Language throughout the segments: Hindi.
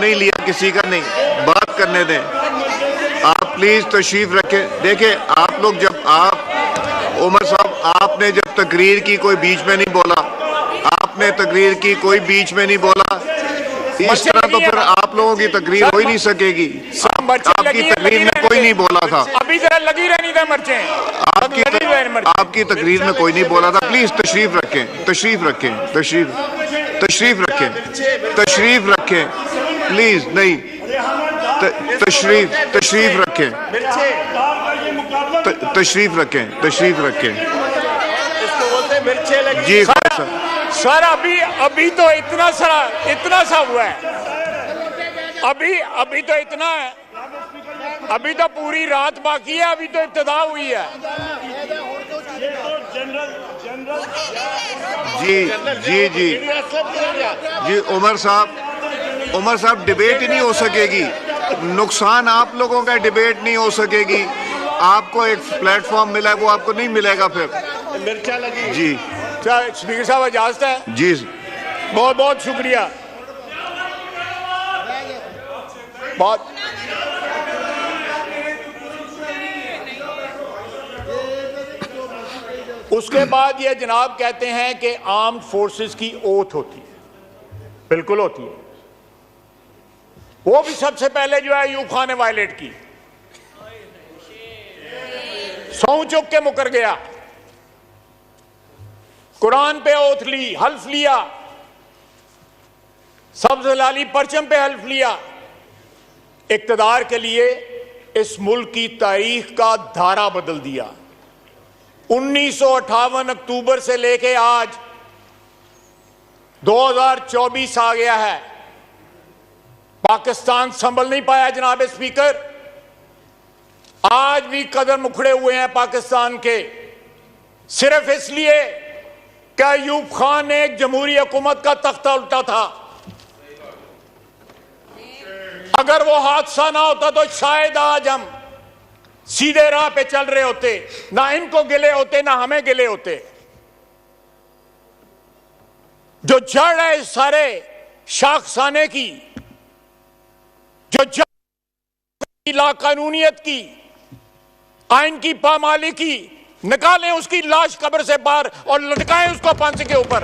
नहीं लिया किसी का नहीं, बात करने दें। आप प्लीज तशरीफ रखें। देखिए आप लोग जब आप उमर साहब आपने जब तकरीर की कोई बीच में नहीं बोला, आपने तकरीर की कोई बीच में नहीं बोला, इस तरह तो फिर आप लोगों की तकरीर हो ही नहीं सकेगी। आपकी तकरीर में कोई नहीं बोला था, अभी जरा लगी रहनी था मर्चे, आपकी तकरीर में कोई नहीं बोला था। प्लीज तशरीफ रखें, तशरीफ रखें, तशरीफ रखें, तशरीफ रखें प्लीज। नहीं तशरीफ रखें, तशरीफ रखें, तशरीफ रखें। जी सर अभी तो इतना सा हुआ है, अभी तो इतना है, अभी तो पूरी रात बाकी है, अभी तो इब्तिदा हुई है। जी जी जी जी उमर साहब डिबेट ही नहीं हो सकेगी, नुकसान आप लोगों का, डिबेट नहीं हो सकेगी। आपको एक प्लेटफॉर्म मिला है वो आपको नहीं मिलेगा फिर। मिर्चा लगी जी। स्पीकर साहब इजाजत है? जी बहुत बहुत शुक्रिया। बहुत उसके बाद ये जनाब कहते हैं कि आर्म्ड फोर्सेस की ओथ होती है, बिल्कुल होती है। वो भी सबसे पहले जो है अयूब खान ने वायलेट की, सौं चुक के मुकर गया, कुरान पे ओथ ली, हल्फ लिया, सब्ज लाली परचम पे हल्फ लिया, इक्तदार के लिए इस मुल्क की तारीख का धारा बदल दिया। 1958 अक्टूबर से लेके आज 2024 आ गया है, पाकिस्तान संभल नहीं पाया जनाब स्पीकर। आज भी कदम उखड़े हुए हैं पाकिस्तान के, सिर्फ इसलिए कि अयूब खान ने एक जमहूरी हुकूमत का तख्ता उल्टा था। अगर वो हादसा ना होता तो शायद आज हम सीधे राह पे चल रहे होते, ना इनको गिले होते ना हमें गिले होते। जो जड़ है इस सारे शाखसाने की, जो जड़ लाकानूनियत की, आइन की पामाली की, निकालें उसकी लाश कब्र से बाहर और लटकाएं उसको फांसी के ऊपर।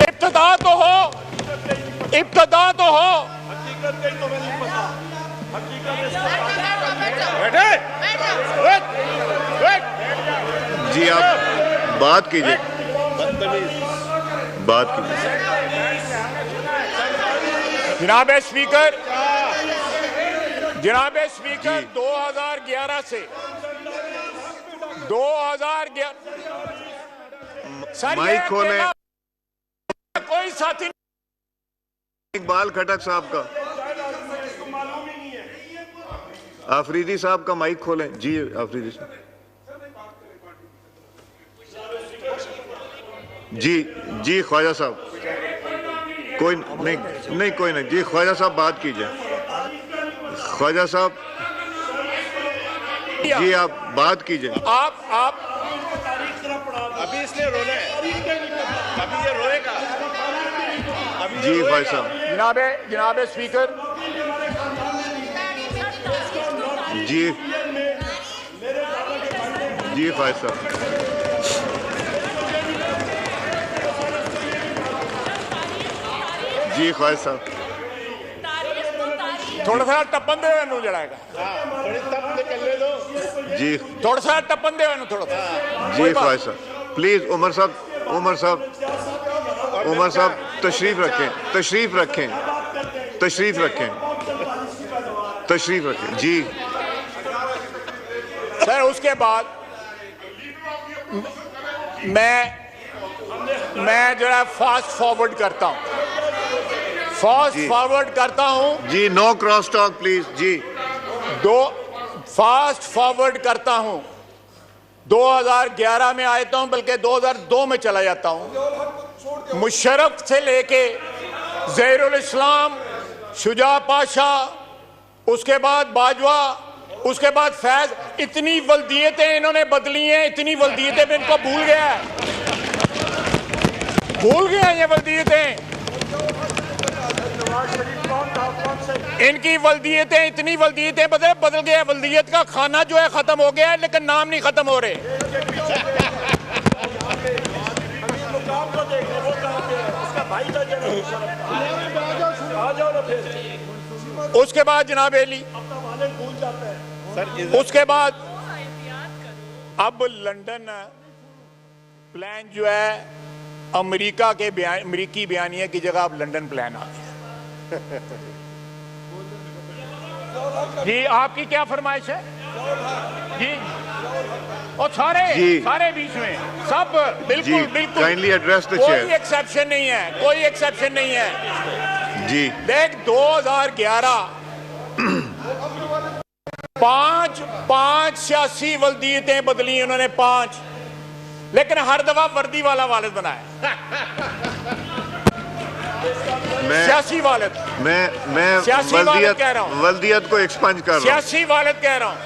इब्तिदा तो हो, इब्तिदा तो हो। जी आप बात कीजिए, बात कीजिए। जनाब स्पीकर 2011 से 2011 माइक खोलें। कोई साथी इकबाल खटक साहब का, आफरीदी साहब का माइक खोलें। जी आफरीदी साहब। जी जी ख्वाजा साहब, कोई नहीं कोई नहीं। जी ख्वाजा साहब बात कीजिए, ख्वाजा साहब जी आप बात कीजिए। आप अभी इसलिए रोना है, अभी ये रोएगा, अभी जी भाई साहब। जनाब स्पीकर जी जी भाई साहब। जी ख्वाजा साहब थोड़ा सा टप्पन दे मैनू जड़ाएगा, जी थोड़ा सा टप्पन दे मैनू थोड़ा सा। जी ख्वाजा साहब प्लीज। उमर साहब तशरीफ रखें, तशरीफ रखें, तशरीफ रखें, तशरीफ रखें। जी सर उसके बाद मैं जो है फास्ट फॉरवर्ड करता हूं, जी नो क्रॉस टॉक प्लीज। जी फास्ट फॉरवर्ड करता हूं। 2011 में आता हूं, बल्कि 2002 में चला जाता हूं। मुशर्रफ से लेके ज़हीरुल इस्लाम, शुजा पाशा, उसके बाद बाजवा, उसके बाद फैज, इतनी वल्दियतें इन्होंने बदली हैं, इतनी वल्दियतें में इनको भूल गया है। भूल गए हैं ये वल्दियतें, इनकी वल्दियतें, इतनी वल्दियतें बदल गया। वल्दियत का खाना जो है खत्म हो गया है, लेकिन नाम नहीं खत्म हो रहे। उसके बाद जनाब एली, उसके बाद अब लंदन प्लान जो है अमेरिका के अमेरिकी बयानिया की जगह अब लंदन प्लान आ गया। जी आपकी क्या फरमाइश है जी? और सारे बीच में सब बिल्कुल बिल्कुल काइंडली एड्रेस द चेयर। कोई एक्सेप्शन नहीं है, कोई एक्सेप्शन नहीं है जी। देख 2011 पांच सियासी वल्दियतें बदली उन्होंने, 5, लेकिन हर दफा वर्दी वाला वालिद बनाया। सियासी वालिद, मैं सियासी वालिद कह रहा हूं, वल्दियत को एक्सपंज कर रहा हूं, सियासी वालिद कह रहा हूं।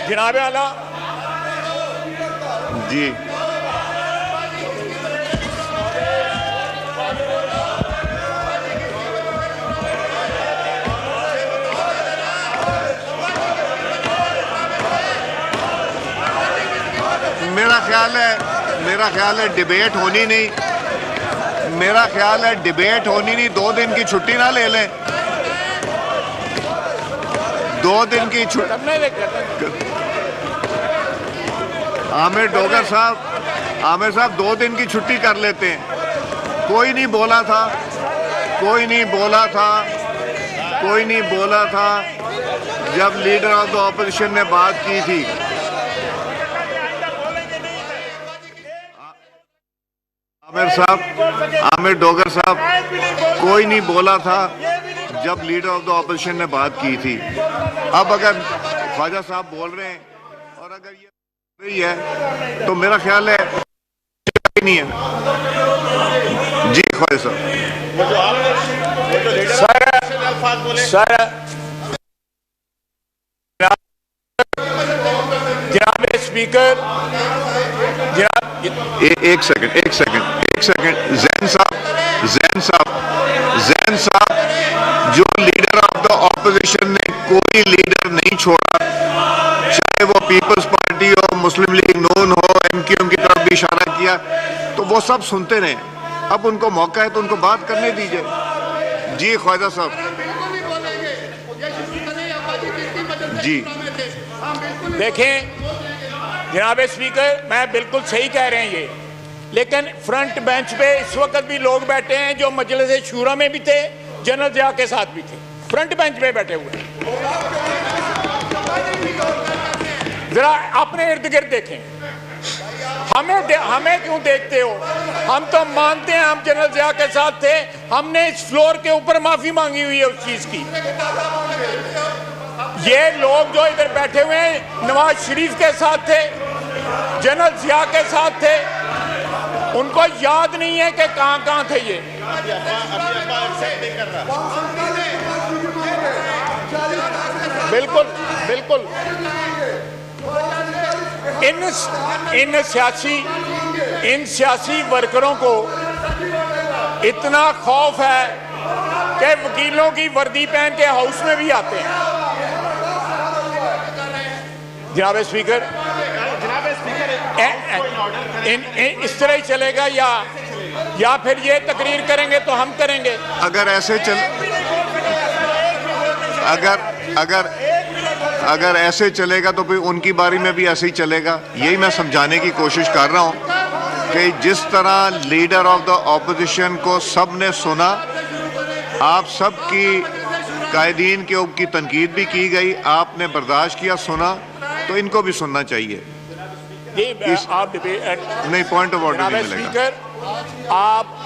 जनाब आला जी। मेरा ख्याल है डिबेट होनी नहीं, मेरा ख्याल है डिबेट होनी नहीं। 2 दिन की छुट्टी ना ले लें, 2 दिन की छुट्टी। आमिर डोगर साहब 2 दिन की छुट्टी कर लेते हैं। कोई नहीं बोला था जब लीडर ऑफ द ऑपोजिशन ने बात की थी। आमिर डोगर साहब, कोई नहीं बोला था जब लीडर ऑफ द ऑपोजिशन ने बात की थी। अब अगर ख्वाजा साहब बोल रहे हैं और अगर ये रही है तो मेरा ख्याल है नहीं है। जी ख्वाजा साहब। जनाब स्पीकर, एक सेकंड जैन साहब, जो लीडर ऑफ द ऑपोजिशन ने कोई लीडर नहीं छोड़ा, चाहे वो पीपल्स पार्टी हो, मुस्लिम लीग नून हो, एमक्यूएम की तरफ भी इशारा किया, तो वो सब सुनते रहे। अब उनको मौका है तो उनको बात करने दीजिए। जी ख्वाजा साहब। जी देखें जनाब स्पीकर, मैं बिल्कुल सही कह रहे हैं ये, लेकिन फ्रंट बेंच पे इस वक्त भी लोग बैठे हैं जो मजलिस शूरा में भी थे, जनरल जिया के साथ भी थे, फ्रंट बेंच पे बैठे हुए। जरा अपने इर्द गिर्द देखें, हमें क्यों देखते हो? हम तो मानते हैं हम जनरल जिया के साथ थे, हमने इस फ्लोर के ऊपर माफी मांगी हुई है उस चीज की। ये लोग जो इधर बैठे हुए हैं नवाज शरीफ के साथ थे, जनरल जिया के साथ थे, उनको याद नहीं है कि कहां थे ये। बिल्कुल बिल्कुल। इन सियासी वर्करों को इतना खौफ है कि वकीलों की वर्दी पहन के हाउस में भी आते हैं। जनाब स्पीकर, इस तरह ही चलेगा या फिर ये तकरीर करेंगे तो हम करेंगे? अगर ऐसे चलेगा तो फिर उनकी बारी में भी ऐसे ही चलेगा। यही मैं समझाने की कोशिश कर रहा हूं कि जिस तरह लीडर ऑफ द ऑपोजिशन को सब ने सुना, आप सब की कायदीन के ऊपर की तनकीद भी की गई, आपने बर्दाश्त किया, सुना, तो इनको भी सुनना चाहिए। आप नहीं, पॉइंट ऑफ ऑर्डर नहीं मिलेगा।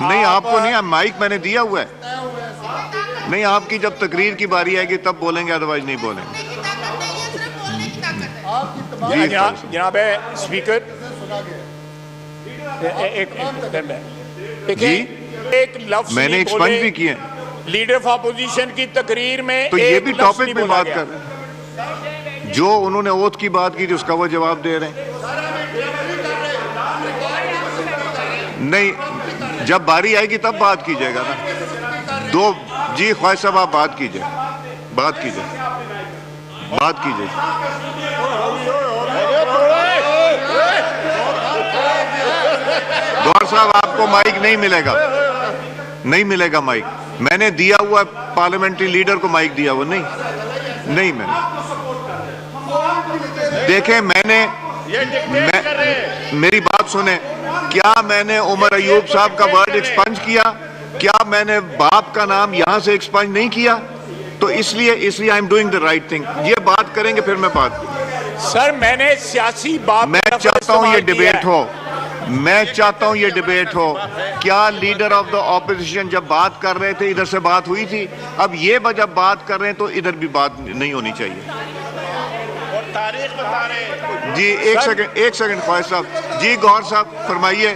नहीं, आपको नहीं, माइक मैंने दिया हुआ है। नहीं, आपकी जब तकरीर की बारी आएगी तब बोलेंगे, अदरवाइज नहीं बोलेंगे। जनाब स्पीकर, एक लफ्ज मैंने एक्सपंज भी किए लीडर ऑफ अपोजिशन की तकरीर में, तो ये भी टॉपिक पे बात कर रहे हैं। जो उन्होंने ओथ की बात की थी उसका वो जवाब दे रहे हैं। नहीं, जब बारी आएगी तब बात कीजिएगा ना। दो जी ख्वाहिश साहब, आप बात कीजिए, बात कीजिए, बात कीजिए। गौर साहब, आपको माइक नहीं मिलेगा, नहीं मिलेगा माइक। मैंने दिया हुआ पार्लियामेंट्री लीडर को माइक दिया हुआ नहीं, नहीं मैंने। देखें, मेरी बात सुने, क्या मैंने उमर अयूब साहब का वर्ड एक्सपंज किया? क्या मैंने बाप का नाम यहां से एक्सपंज नहीं किया? तो इसलिए I am doing the right thing. ये बात करेंगे फिर मैं बात। सर, मैंने सियासी बात, मैं चाहता हूं ये डिबेट हो, मैं चाहता हूं ये डिबेट हो। क्या लीडर ऑफ द ऑपोजिशन जब बात कर रहे थे इधर से बात हुई थी? अब ये जब बात कर रहे हैं तो इधर भी बात नहीं होनी चाहिए। तारीख बता रहे हैं जी, एक सेकंड ख्वाहिश साहब जी। गौर साहब फरमाइए।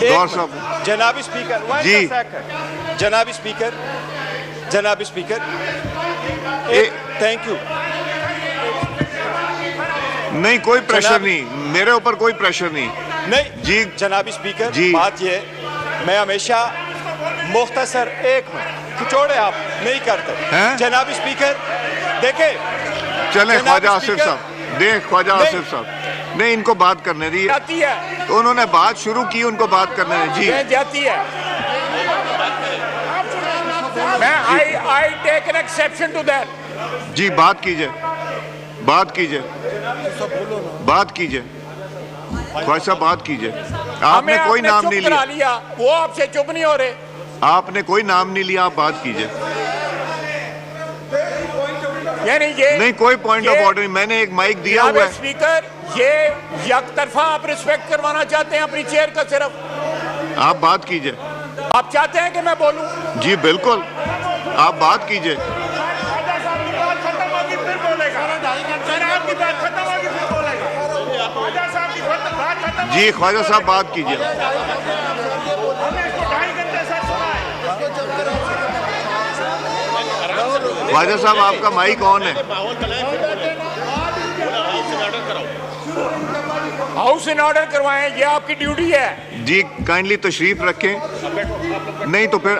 गौर साहब। जनाब स्पीकर जी, जनाब स्पीकर थैंक यू। नहीं, कोई प्रेशर नहीं, मेरे ऊपर कोई प्रेशर नहीं। नहीं जी जनाब स्पीकर जी, बात ये, मैं हमेशा मुख्तसर एक हूँ, खिचौड़े आप नहीं करते हैं? जनाब स्पीकर देखे, चले जनाब ख्वाजा आसिफ स्पीकर, साहब, देख ख्वाजा नहीं। आसिफ साहब, नहीं, इनको बात करने दी। जाती है, तो उन्होंने बात शुरू की, उनको बात करने दी। जी, ये जाती है। मैं I take an exception to that. जी, बात कीजिए, बात कीजिए, बात कीजिए ख्वाजा साहब, बात कीजिए। आपने कोई नाम नहीं लिया, लिया, वो आपसे चुप नहीं हो रहे। आपने कोई नाम नहीं लिया, आप बात कीजिए। यानी ये नहीं, कोई पॉइंट ऑफ ऑर्डर नहीं, मैंने एक माइक दिया हुआ है। स्पीकर, ये यकतरफा आप रिस्पेक्ट करवाना चाहते हैं अपनी चेयर का सिर्फ? आप बात कीजिए। आप चाहते हैं कि मैं बोलूं? जी बिल्कुल, आप बात कीजिए। जी ख्वाजा साहब, बात कीजिए। ख्वाजा साहब, आपका माइक ऑन है। हाउस इन ऑर्डर करवाएं, ये आपकी ड्यूटी है। जी, काइंडली तशरीफ रखें, नहीं तो फिर